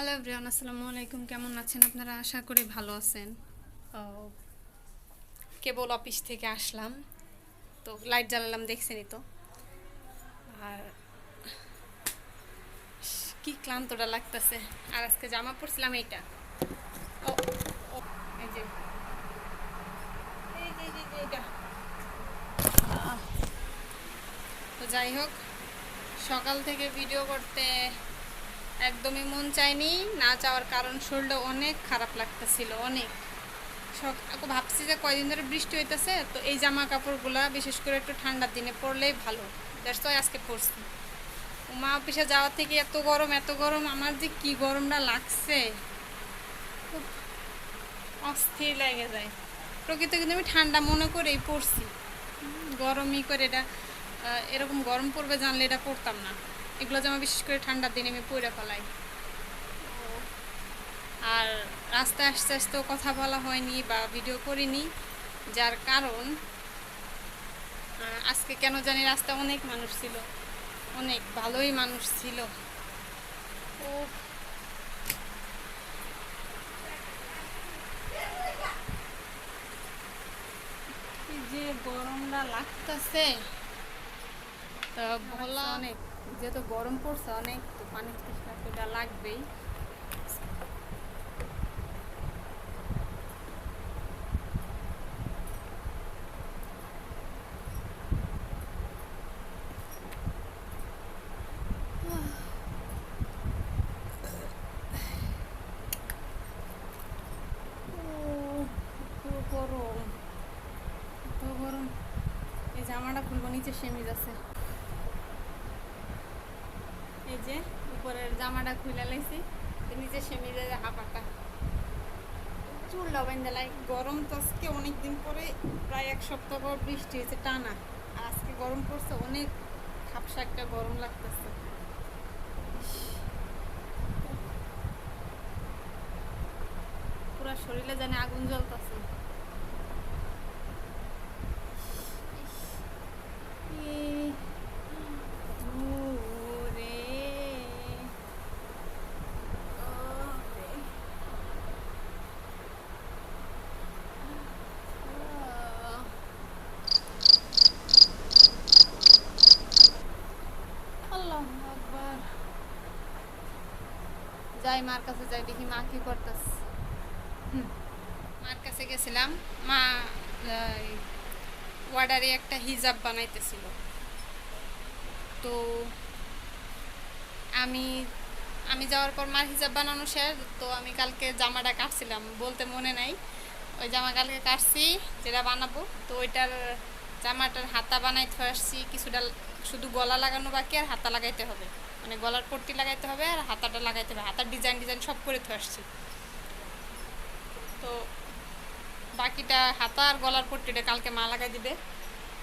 Hello everyone, আসসালামু আলাইকুম। কেমন আছেন আপনারা? আশা করি ভালো আছেন। কেবল অফিস থেকে আসলাম, তো লাইট জ্বালালাম, দেখছেনই তো। আর কি ক্লান্তটা লাগতেছে। আর আজকে জামা পরছিলাম এইটা। ও ও এই যে এই যে এই যে এইটা। তো যাই হোক, সকাল থেকে ভিডিও করতে একদমই মন চায়নি। না চাওয়ার কারণ শরীরটা অনেক খারাপ লাগতেছিল, অনেক। ভাবছি যে কয়দিন ধরে বৃষ্টি হইতেছে, তো এই জামা কাপড়গুলা বিশেষ করে একটু ঠান্ডার দিনে পরলেই ভালো। দ্যাটস ওয়াই আজকে পরছি। মা অফিসে যাওয়ার থেকে এত গরম এত গরম, আমার যে কি গরমটা লাগছে, খুব অস্থির লেগে যায়। প্রকৃত কিন্তু আমি ঠান্ডা মনে করেই পরছি, গরমই করে এটা। এরকম গরম পড়বে জানলে এটা পরতাম না। এগুলো জামা বিশেষ করে ঠান্ডার দিনে আমি পরে ফেলাই। আর রাস্তায় আস্তে আস্তেও কথা বলা হয়নি বা ভিডিও করিনি, যার কারণ আজকে কেন জানি রাস্তায় অনেক মানুষ ছিল, অনেক ভালোই মানুষ ছিল। ও কি যে গরমটা লাগতেছে, তা বলা অনেক। যেহেতু গরম পড়ছে অনেক, তো পানি তৃষ্ণা লাগবেই। গরম, এত গরম। এই জামাটা খুলবো, নিচে সেমিজ আছে। এই যে উপরের জামাটা খুলে লাইছি, নিচে সেমিজের হাফাটা চুল লবেন্দালাই। গরম তো আজকে অনেকদিন পরে, প্রায় এক সপ্তাহ পর বৃষ্টি হয়েছে টানা। আর আজকে গরম পড়ছে অনেক, খাপসা একটা গরম লাগতেছে। পুরা শরীরে জানে আগুন জ্বলতেছে। যাই মার কাছে যাই, দেখি মা কি করতেছে। মার কাছে গেছিলাম, মা ওয়ার্ডারে একটা হিজাব বানাইতেছিল। তো আমি আমি যাওয়ার পর মার হিজাব বানানো শেষ। তো আমি কালকে জামাটা কাটছিলাম, বলতে মনে নাই। ওই জামা কালকে কাটছি, যেটা বানাবো। তো ওইটার জামাটার হাতা বানাইতে আসছি, কিছুটা শুধু গলা লাগানো বাকি, আর হাতা লাগাইতে হবে। মানে গলার পট্টি লাগাইতে হবে আর হাতাটা লাগাইতে হবে। হাতার ডিজাইন ডিজাইন সব করে আসছি। তো বাকিটা হাতা আর গলার পট্টিটা কালকে মা লাগাই দিবে।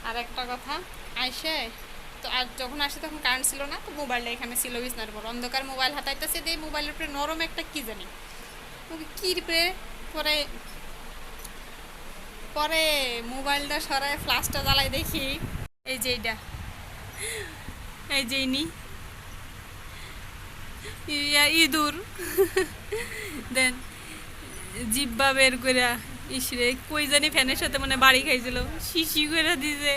আর একটা কথা, আইসে তো আর যখন আসে তখন কারেন্ট ছিল না, তো মোবাইলটা এখানে ছিল বিছনার পর। অন্ধকার মোবাইল হাতাইতেছে, দিয়ে মোবাইলের উপরে নরম একটা কি জানি কি রে। পরে পরে মোবাইলটা সরায় ফ্লাশটা জ্বালাই দেখি এই যে এইটা, এই যে ইনি ইঁদুর। দেন জিব্বা বের করে, ইসরে কই জানি ফ্যানের সাথে মানে বাড়ি খাইছিল, শিশি করে দিছে।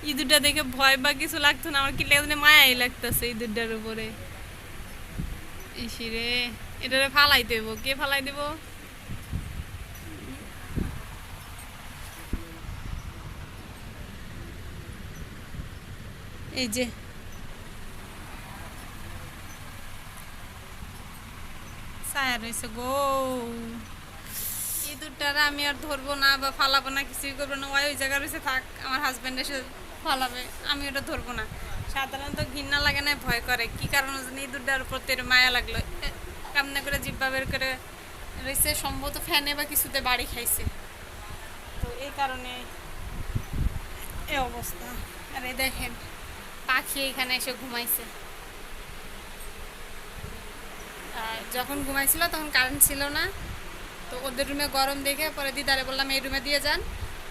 ইঁদুরটা দেখে ভয় বা কিছু লাগতো না, আমার কি লেগে মায়াই লাগতেছে ইঁদুরটার উপরে। ইসিরে এটারে ফালাই দেবো, কে ফালাই দেব? এই যে ছায়া রয়েছে গো। ইঁদুরটারা আমি আর ধরবো না বা ফালাবো না, কিছুই করবো না। ওই জায়গা রয়েছে, থাক, আমার হাজব্যান্ড এসে ফালাবে, আমি ওটা ধরবো না। সাধারণত ঘৃণা লাগে না, ভয় করে। কি কারণে জানি ইঁদুরটার প্রতি মায়া লাগলো। কামনা করে জিব্বা বের করে রয়েছে, সম্ভবত ফ্যানে বা কিছুতে বাড়ি খাইছে, তো এই কারণে এই অবস্থা। আর এই দেখেন পাখি এখানে এসে ঘুমাইছে। যখন ঘুমাইছিল তখন কারেন্ট ছিল না, তো ওদের রুমে গরম দেখে পরে দিদারে বললাম এই রুমে দিয়ে যান।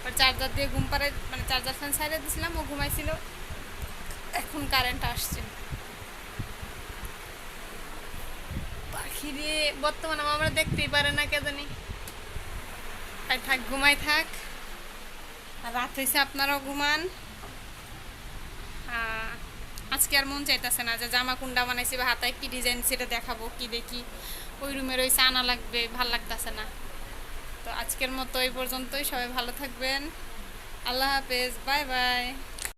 পরে চার্জার দিয়ে ঘুম পাড়ে, মানে চার্জার ফ্যান সাইডে দিয়েছিলাম, ও ঘুমাইছিল। এখন কারেন্ট আসছে। খিদে বর্তমানে আমরা দেখতেই পারে না কে জানি। তাই থাক, ঘুমাই থাক। আর রাত হয়েছে, আপনারাও ঘুমান। আজকে আর মন চাইতেছে না যে জামা কুন্ডা বানাইছি বা হাতায় কি ডিজাইন সেটা দেখাবো, কি দেখি। ওই রুমে রয়েছে, আনা লাগবে, ভাল লাগতেছে না। তো আজকের মতো এই পর্যন্তই। সবাই ভালো থাকবেন। আল্লাহ হাফেজ, বাই বাই।